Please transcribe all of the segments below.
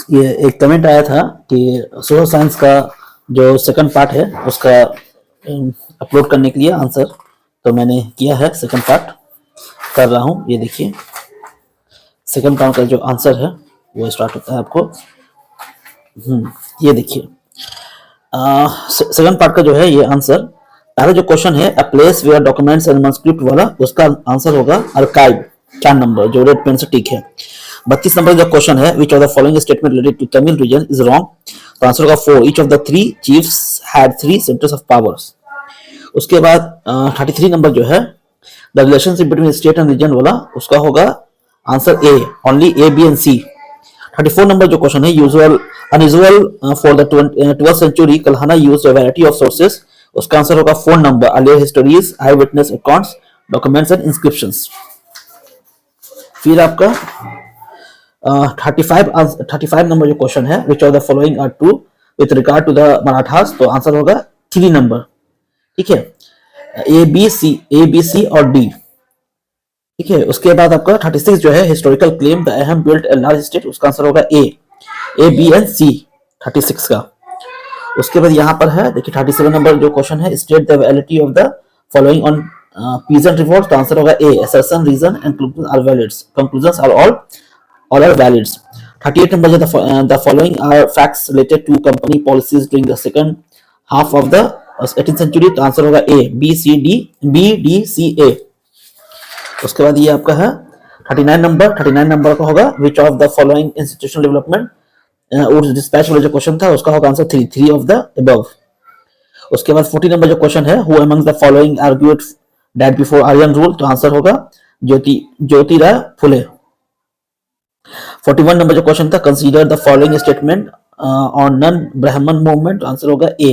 ये एक कमेंट आया था कि सोशल साइंस का जो सेकंड पार्ट है उसका अपलोड करने के लिए आंसर, तो मैंने किया है। सेकंड पार्ट कर रहा हूँ। ये देखिए सेकंड पार्ट का जो आंसर है वो स्टार्ट होता है आपको। ये देखिए सेकंड पार्ट का जो है ये आंसर, पहला जो क्वेश्चन है a place where documents and manuscript वाला, उसका आंसर होगा आर्काइव, 4 नंबर जो रेड पेन से टिक है। 32 नंबर जो क्वेश्चन है which of the following statement related to Tamil region is wrong, तो आंसर होगा 4, each of the 3 chiefs had 3 centres of powers. उसके बाद 33 नंबर जो है the relationship between state and region वाला, उसका होगा answer A, only A B and C. 34 number जो क्वेश्चन है usual unusual for the 12th century Kalhana used a variety of sources, उसका आंसर होगा 4 number earlier histories, eyewitness accounts, documents and inscriptions. फिर आपका 35 number जो question है which of the following are true with regard to the Marathas, तो answer होगा 3 number. ठीक है, ए बी सी और डी। ठीक है, उसके बाद आपका 36 जो है हिस्टोरिकल क्लेम द अहम बिल्ट ए लार्ज स्टेट, उसका आंसर होगा ए बी एंड सी 36 का। उसके बाद यहाँ पर है देखिए 37 नंबर जो क्वेश्चन है state the validity of the following on peasant revolt, तो आंसर होगा A assertion reason and conclusion are valids, conclusions are all are valid. 38 number the following are facts related to company policies during the second half of the 18th century, तो answer होगा A B D C ए। उसके बाद ये आपका है 39 number का होगा विच of the following institutional development dispatch वाला जो क्वेश्चन था उसका होगा आंसर 3 ऑफ द अबव। उसके बाद 40 नंबर जो क्वेश्चन है who amongst the following argued that before Aryan rule, तो आंसर होगा ज्योतिराव फुले। 41 नंबर जो क्वेश्चन था consider the following statement on non Brahman movement, answer होगा A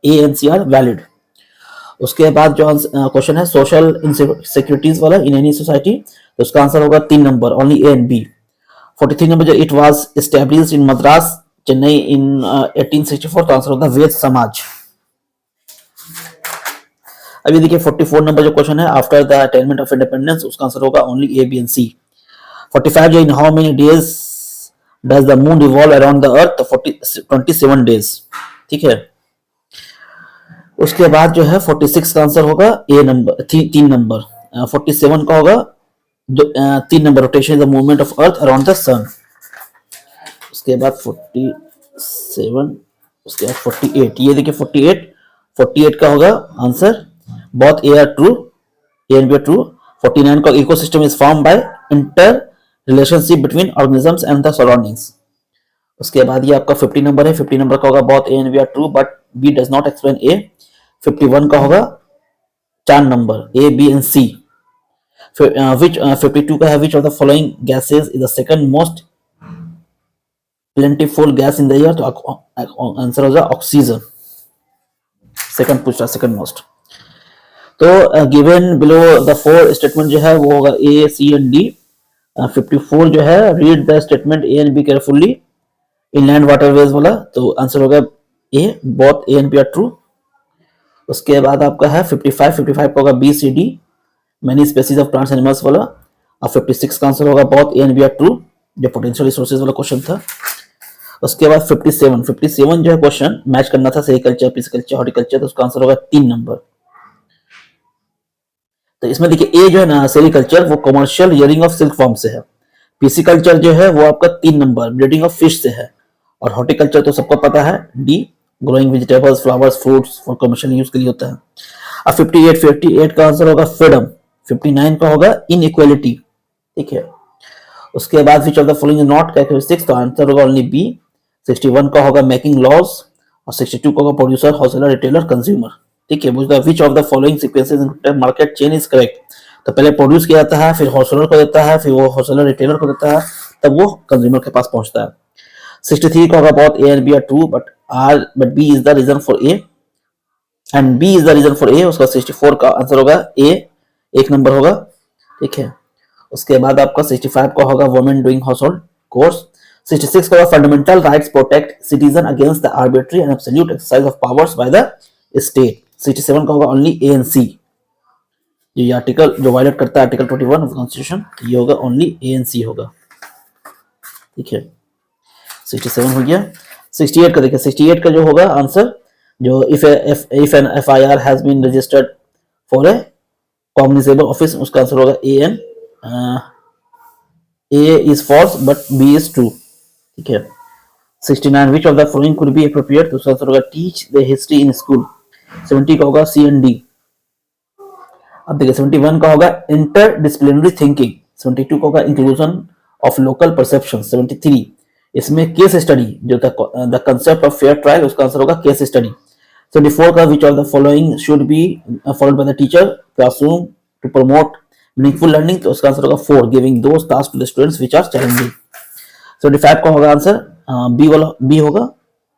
and C are valid. उसके बाद जो क्वेश्चन है सोशल सिक्योरिटीज वाला इन एनी सोसाइटी, तो उसका आंसर होगा 3 number only A and B. 43 number जो it was established in Madras Chennai in 1864, तो आंसर होगा वेद समाज। अभी देखिए 44 नंबर जो क्वेश्चन है after the attainment of independence, उसका आंसर होगा ओनली ए बी एंड सी। 45 जो in how many days does the moon revolve around the earth, तो 27 डेज। ठीक है, उसके बाद जो है 46 का आंसर होगा ए नंबर 3 नंबर। 47 का होगा 3 number rotation the movement of earth around the sun. उसके बाद 47, उसके बाद 48, ये देखिए 48 का होगा answer both A R true, A and B are true. 49 का ecosystem is form by inter relationship between organisms and the surroundings. उसके बाद ये आपका 50 नंबर है, 50 नंबर का होगा both A and B are true but B does not explain A. 51 का होगा 4 number A B and C. 52 का है which of the following gases is the second most plentiful gas in the year, तो answer होगा oxygen, second पूछा second most. तो given below the 4 statement जो है वो होगा ए सी एंड डी। 54 जो है read the statement A and B carefully inland waterways वाला, तो आंसर होगा A both A and B are true. उसके बाद आपका है 55 का होगा B C D many species of plants animals वाला, और 56 का आंसर होगा both A and B are true जो पोटेंशियल रिसोर्सेज वाला क्वेश्चन था। उसके बाद 57 जो है क्वेश्चन मैच करना था सेरिकल्चर पिस्कल्चर हॉर्टिकल्चर, तो उसका आंसर होगा 3 नंबर। तो इसमें देखिए ए जो है ना सेरिकल्चर वो commercial rearing of silk form से है, पिसिकल्चर जो है वो आपका 3 नंबर ब्रीडिंग ऑफ फिश से है, और हॉर्टिकल्चर तो सबको पता है D growing vegetables flowers fruits for commercial use के लिए होता है। अब 58 का आंसर होगा फ्रीडम। 59 का होगा इनइक्वालिटी। ठीक है, उसके बाद विच of the following is not characteristics, तो आंसर होगा ओनली बी। 61 का होगा मेकिंग लॉज, और 62 का होगा प्रोड्यूसर होलसेलर रिटेलर कंज्यूमर। ठीक है, which of the following sequences in market chain is correct, तो पहले प्रोड्यूस किया जाता है फिर होलसेलर को देता है फिर वो होलसेलर रिटेलर को देता है तब वो कंज्यूमर के पास पहुंचता है। 63 का होगा both A and B are true but B is the reason for A and B is the reason for A, उसका 64 का आंसर होगा ए 1 नंबर होगा। ठीक है, उसके बाद आपका 65 का होगा वुमेन डूइंग हाउसहोल्ड कोर्स। 66 का होगा fundamental rights protect citizen against the arbitrary and absolute exercise of powers by the state. 67 का होगा ओनली ए एंड सी, ये आर्टिकल जो वायलेट करता है आर्टिकल 21 ऑफ कॉन्स्टिट्यूशन, ये होगा ओनली ए एंड सी होगा। ठीक है, 67 हो गया। 68 का देखिए, 68 का जो होगा आंसर, जो if an FIR has been registered for a cognizable office, उसका आंसर होगा AN। A is false but B is true, ठीक है। 69 which of the following could be appropriate, तो उसका आंसर होगा teach the history in school। 70 का होगा C and D। अब देखिए 71 का होगा interdisciplinary thinking। 72 का होगा inclusion of local perception। 73 इसमें केस स्टडी, जो the concept of fair trial, उसका आंसर होगा केस स्टडी। 74 का which of the following should be followed by the teacher classroom to promote meaningful learning, तो उसका answer होगा 4 giving those task to the students which are challenging. 75 का होगा answer B वाला, B होगा,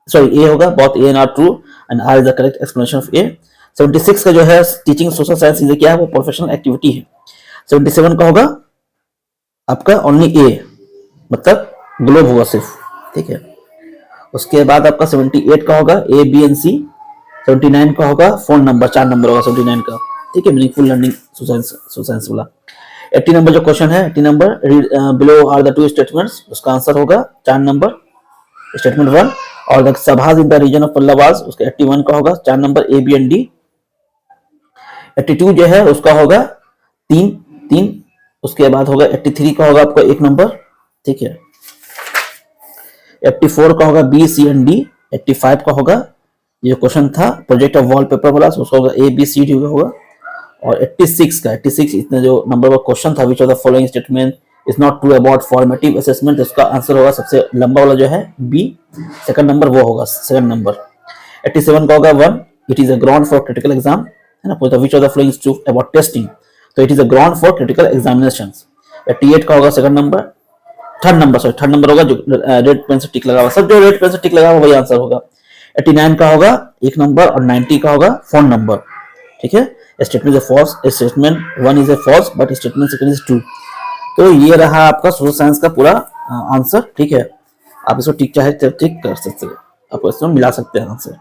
sorry A होगा, both A and R true and R is the correct explanation of ए। 76 का जो है टीचिंग सोशल साइंस ये क्या है, वो प्रोफेशनल एक्टिविटी है। 77 का होगा आपका ओनली ए, मतलब ग्लोब होगा सिर्फ, ठीक है। उसके बाद आपका 78 का होगा A, B and C। 79 का होगा फोन नंबर, 4 नंबर होगा 79 का, ठीक है, मीनिंगफुल लर्निंग सोसाइंस वाला। 80 नंबर जो क्वेश्चन है, 80 number, read below are the two statements, उसका आंसर होगा 4 नंबर, स्टेटमेंट 1। और the sabhas in the region of Pallavas, उसका 81 का होगा 4 number A, B and D। 82 जो है उसका होगा 3। उसके बाद होगा 83 का होगा आपको 1 नंबर, ठीक है। 84 का होगा B, C and D। 85 का होगा, ये क्वेश्चन था प्रोजेक्ट ऑफ वॉलपेपर वाला, उसका होगा A, B, C, D होगा। और 86 का, 86 इतना जो नंबर का क्वेश्चन था, विच of the following statement is not true about formative assessment, उसका आंसर होगा सबसे लंबा वाला जो है B, सेकंड नंबर वो होगा, सेकंड नंबर। 87 का होगा 1, it is a ground for critical exam, है ना, which of the following is true about testing, तो it is a ground for critical examinations. 88 का होगा सेकंड नंबर, थर्ड नंबर होगा, जो रेड पेन से टिक लगा हुआ, सब जो रेड पेन से टिक लगा हुआ वही आंसर होगा। 89 का होगा 1 नंबर और 90 का होगा फोन नंबर, ठीक है। Statement is false, statement 1 is a false but statement second is true. तो ये रहा आपका सोशल साइंस का पूरा आंसर, ठीक है। आप इसको टिक चाहे टिक कर सकते हैं, आप इसमें मिला सकते हैं आंसर।